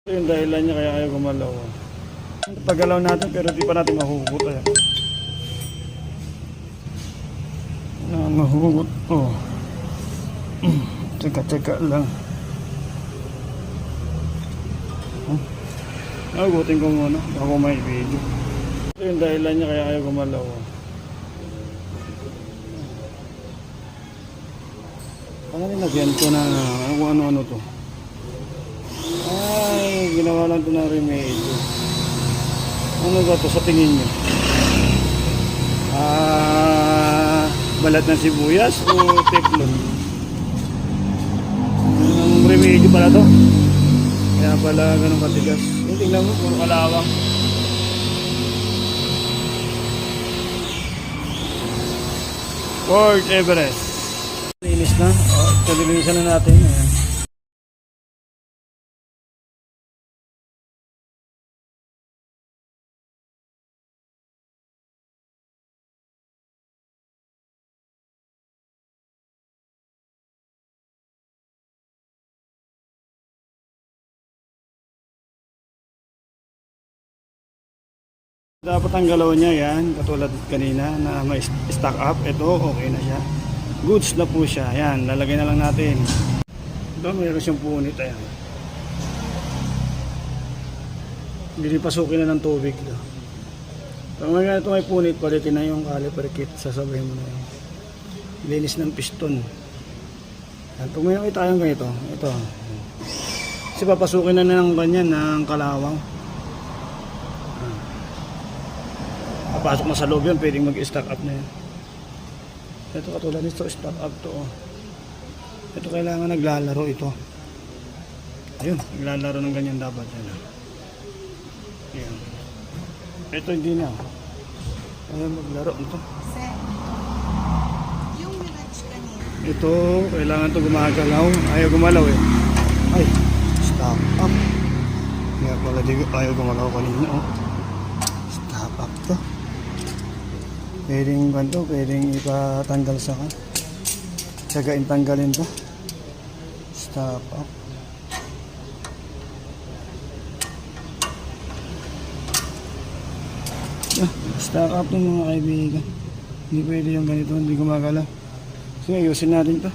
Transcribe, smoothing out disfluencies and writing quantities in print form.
Yung dahilan niya kaya ayaw gumalaw. Pagalaw natin pero di pa natin mahugot eh. Mahugot to. Tsaka lang. Nahugutin ko muna ako may video. Yung dahilan niya kaya ayaw gumalaw. Parang nilagyan ko na kung ano-ano to. Ay, ginawa lang ito ng remedyo. Ano ba ito sa tingin nyo? Balat ng sibuyas o teflon? Ang remedyo pala to. Kaya pala ganun katigas. Yung tingnan mo, puro kalawang. Fort Everest. Linis na. Kalinisan na natin. Ayan. Dapat ang galaw niya yan, katulad kanina na may stock up. Ito, okay na siya. Goods na po siya. Yan, lalagay na lang natin. Ito, mayroon siyang punit. Ayan. Hindi pasukin na ng tubig. Pag ito may punit, palitin na yung caliper kit. Sasabihin mo na yun. Linis ng piston. Yan, pag may nakita tayong ganito, ito. Kasi papasukin na ng ganyan, ng kalawang. Papasok na sa loob yun, pwedeng mag-stock up na yan. Ito katulad nito, stock up to. Ito kailangan naglalaro ito. Ayun, naglalaro ng ganyan dapat. Ayan. Ito hindi na. Ayun, maglaro ito. Yung minatch kanina. Ito, kailangan ito gumagalaw. Ayaw gumalaw eh. Ay, stock up. Kaya pala ayaw gumalaw kanina. Oh. Stock up to. Pwedeng ganito, pwedeng ipatanggal sa kan. Tsagain tanggalin to. Stop up. Stop up to mga kaibigan. Hindi pwede yung ganito, hindi gumagalaw. Sige, ayusin natin to.